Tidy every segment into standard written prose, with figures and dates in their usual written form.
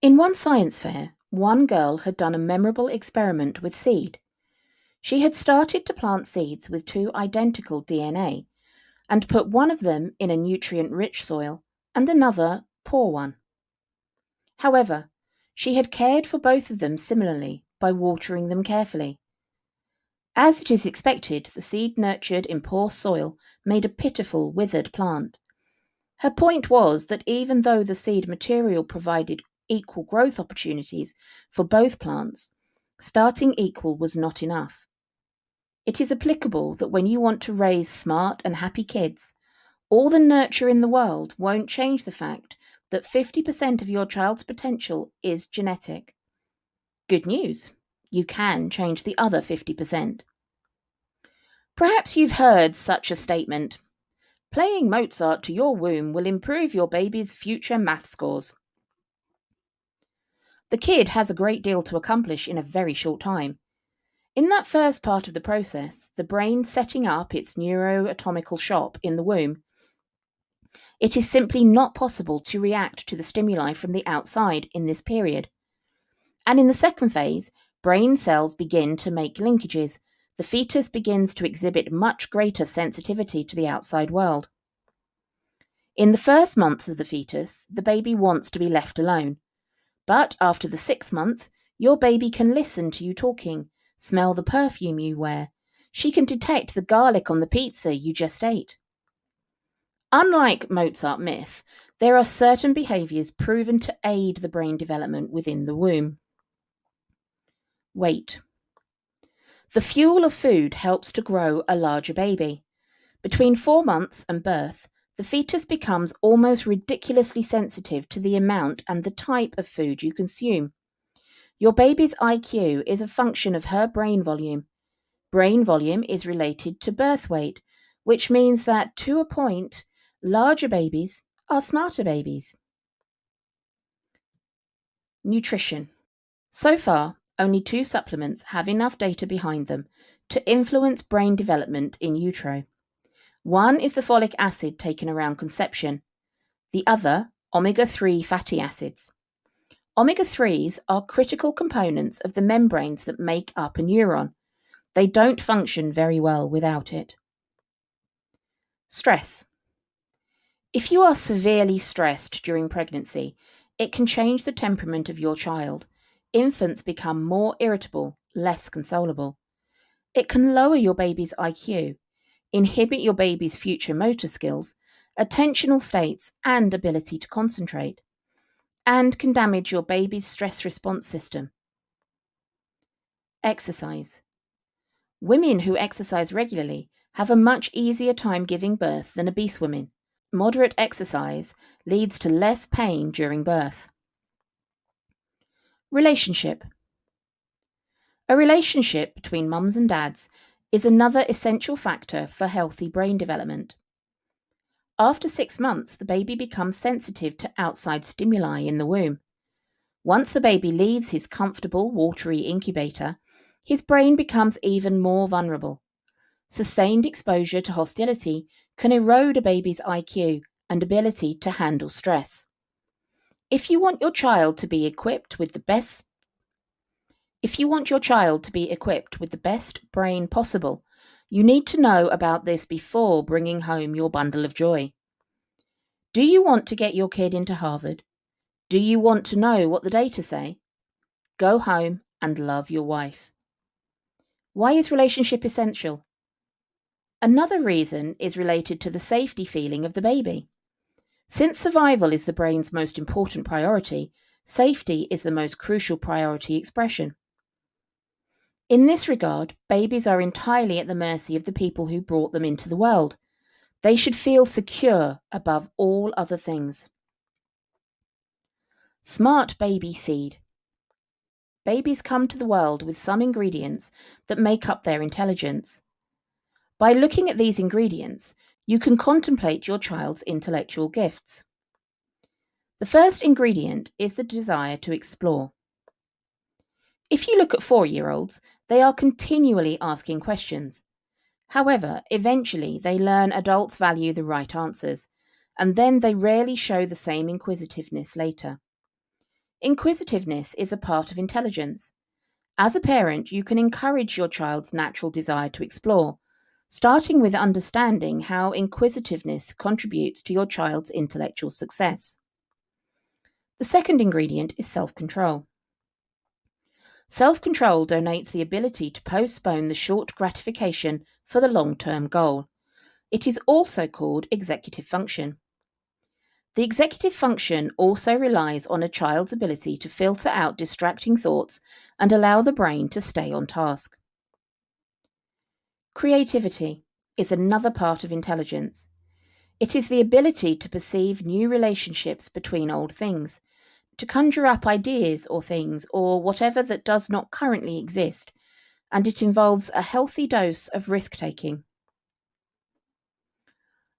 In one science fair, one girl had done a memorable experiment with seed. She had started to plant seeds with two identical DNA and put one of them in a nutrient rich soil and another poor one. However, she had cared for both of them similarly by watering them carefully. As it is expected, the seed nurtured in poor soil made a pitiful, withered plant. Her point was that even though the seed material provided equal growth opportunities for both plants, starting equal was not enough. It is applicable that when you want to raise smart and happy kids, all the nurture in the world won't change the fact that 50% of your child's potential is genetic. Good news, you can change the other 50%. Perhaps you've heard such a statement. Playing Mozart to your womb will improve your baby's future math scores. The kid has a great deal to accomplish in a very short time. In that first part of the process, the brain setting up its neuroanatomical shop in the womb, it is simply not possible to react to the stimuli from the outside in this period. And in the second phase, brain cells begin to make linkages. The fetus begins to exhibit much greater sensitivity to the outside world. In the first months of the fetus, the baby wants to be left alone. But after the 6th month, your baby can listen to you talking, smell the perfume you wear. She can detect the garlic on the pizza you just ate. Unlike Mozart myth, there are certain behaviours proven to aid the brain development within the womb. Weight. The fuel of food helps to grow a larger baby. Between 4 months and birth, the fetus becomes almost ridiculously sensitive to the amount and the type of food you consume. Your baby's IQ is a function of her brain volume. Brain volume is related to birth weight, which means that, to a point, larger babies are smarter babies. Nutrition. So far, only 2 supplements have enough data behind them to influence brain development in utero. One is the folic acid taken around conception, the other, omega-3 fatty acids. Omega-3s are critical components of the membranes that make up a neuron. They don't function very well without it. Stress. If you are severely stressed during pregnancy, it can change the temperament of your child. Infants become more irritable, less consolable. It can lower your baby's IQ, inhibit your baby's future motor skills, attentional states, and ability to concentrate, and can damage your baby's stress response system. Exercise. Women who exercise regularly have a much easier time giving birth than obese women. Moderate exercise leads to less pain during birth. Relationship. A relationship between mums and dads is another essential factor for healthy brain development. After 6 months, the baby becomes sensitive to outside stimuli in the womb. Once the baby leaves his comfortable, watery incubator, his brain becomes even more vulnerable. Sustained exposure to hostility can erode a baby's IQ and ability to handle stress. If you want your child to be equipped with the best brain possible, you need to know about this before bringing home your bundle of joy. Do you want to get your kid into Harvard? Do you want to know what the data say? Go home and love your wife. Why is relationship essential? Another reason is related to the safety feeling of the baby. Since survival is the brain's most important priority, safety is the most crucial priority expression. In this regard, babies are entirely at the mercy of the people who brought them into the world. They should feel secure above all other things. Smart baby seed. Babies come to the world with some ingredients that make up their intelligence. By looking at these ingredients, you can contemplate your child's intellectual gifts. The first ingredient is the desire to explore. If you look at 4-year-olds, they are continually asking questions. However, eventually they learn adults value the right answers, and then they rarely show the same inquisitiveness later. Inquisitiveness is a part of intelligence. As a parent, you can encourage your child's natural desire to explore, starting with understanding how inquisitiveness contributes to your child's intellectual success. The second ingredient is self-control. Self-control donates the ability to postpone the short gratification for the long-term goal. It is also called executive function. The executive function also relies on a child's ability to filter out distracting thoughts and allow the brain to stay on task. Creativity is another part of intelligence. It is the ability to perceive new relationships between old things, to conjure up ideas or things or whatever that does not currently exist, and it involves a healthy dose of risk-taking.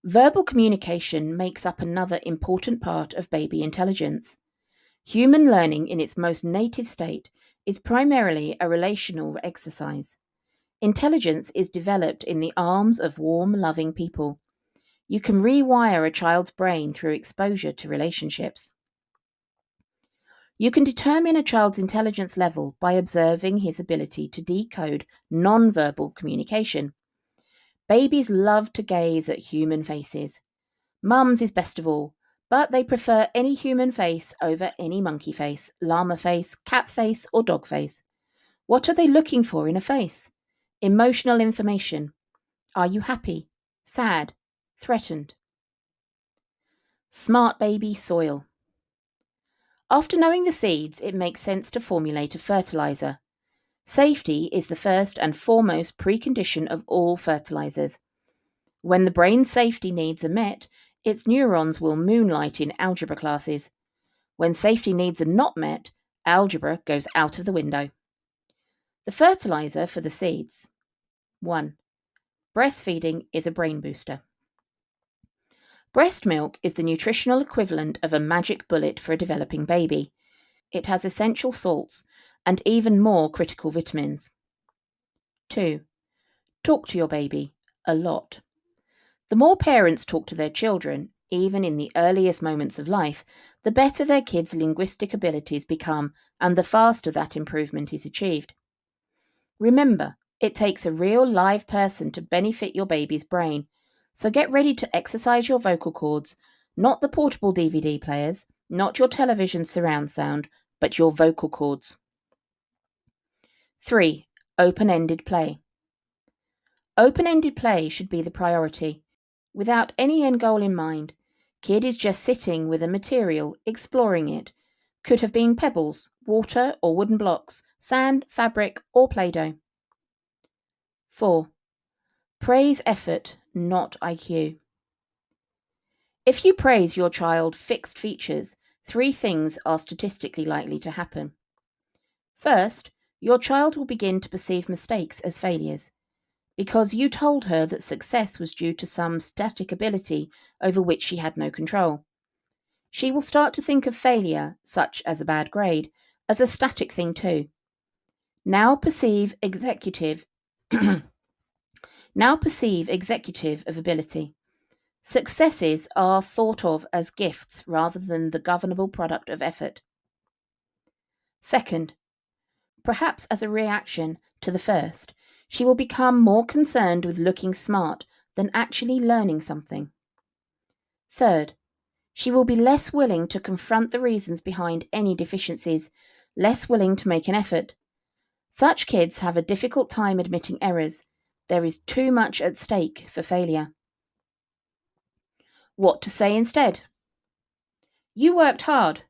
Verbal communication makes up another important part of baby intelligence. Human learning in its most native state is primarily a relational exercise. Intelligence is developed in the arms of warm, loving people. You can rewire a child's brain through exposure to relationships. You can determine a child's intelligence level by observing his ability to decode non-verbal communication. Babies love to gaze at human faces. Mum's is best of all, but they prefer any human face over any monkey face, llama face, cat face, or dog face. What are they looking for in a face? Emotional information. Are you happy, sad, threatened? Smart baby soil. After knowing the seeds, it makes sense to formulate a fertilizer. Safety is the first and foremost precondition of all fertilizers. When the brain's safety needs are met, its neurons will moonlight in algebra classes. When safety needs are not met, algebra goes out of the window. The fertilizer for the seeds. 1. Breastfeeding is a brain booster. Breast milk is the nutritional equivalent of a magic bullet for a developing baby. It has essential salts and even more critical vitamins. 2. Talk to your baby a lot. The more parents talk to their children, even in the earliest moments of life, the better their kids' linguistic abilities become and the faster that improvement is achieved. Remember, it takes a real live person to benefit your baby's brain, so get ready to exercise your vocal cords, not the portable DVD players, not your television surround sound, but your vocal cords. 3. Open-ended play. Open-ended play should be the priority. Without any end goal in mind, kid is just sitting with a material, exploring it. Could have been pebbles, water or wooden blocks, sand, fabric or Play-Doh. 4. Praise effort, not IQ. If you praise your child's fixed features, 3 things are statistically likely to happen. First, your child will begin to perceive mistakes as failures, because you told her that success was due to some static ability over which she had no control. She will start to think of failure, such as a bad grade, as a static thing too. Now perceive executive of ability. Successes are thought of as gifts rather than the governable product of effort. Second, perhaps as a reaction to the first, she will become more concerned with looking smart than actually learning something. Third, she will be less willing to confront the reasons behind any deficiencies, less willing to make an effort. Such kids have a difficult time admitting errors. There is too much at stake for failure. What to say instead? You worked hard.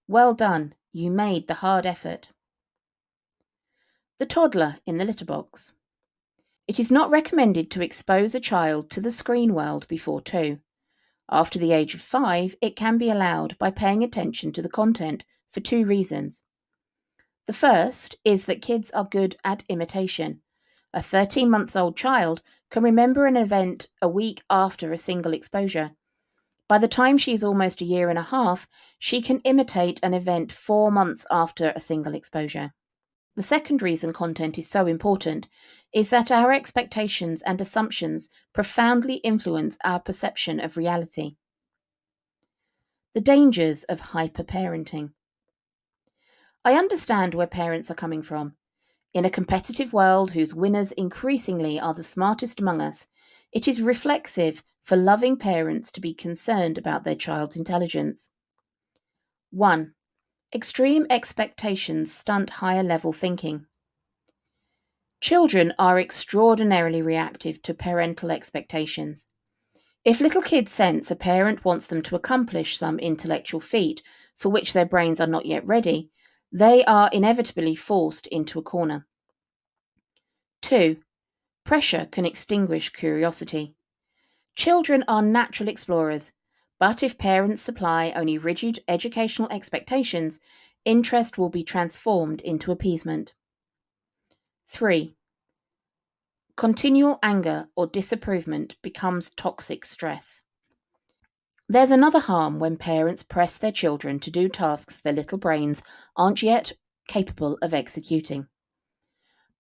Well done. You made the hard effort. The toddler in the litter box. It is not recommended to expose a child to the screen world before 2. After the age of 5, it can be allowed by paying attention to the content for 2 reasons. The first is that kids are good at imitation. A 13-month-old child can remember an event a week after a single exposure. By the time she is almost a year and a half, she can imitate an event 4 months after a single exposure. The second reason content is so important is that our expectations and assumptions profoundly influence our perception of reality. The dangers of hyperparenting. I understand where parents are coming from. In a competitive world whose winners increasingly are the smartest among us, it is reflexive for loving parents to be concerned about their child's intelligence. 1. Extreme expectations stunt higher level thinking. Children are extraordinarily reactive to parental expectations. If little kids sense a parent wants them to accomplish some intellectual feat for which their brains are not yet ready, they are inevitably forced into a corner. 2. Pressure can extinguish curiosity. Children are natural explorers, but if parents supply only rigid educational expectations, interest will be transformed into appeasement. 3. Continual anger or disapproval becomes toxic stress. There's another harm when parents press their children to do tasks their little brains aren't yet capable of executing.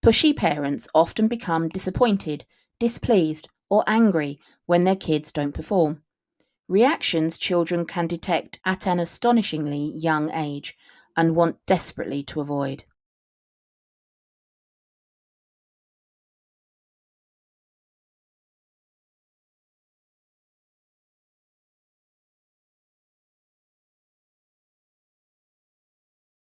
Pushy parents often become disappointed, displeased, or angry when their kids don't perform. Reactions children can detect at an astonishingly young age and want desperately to avoid.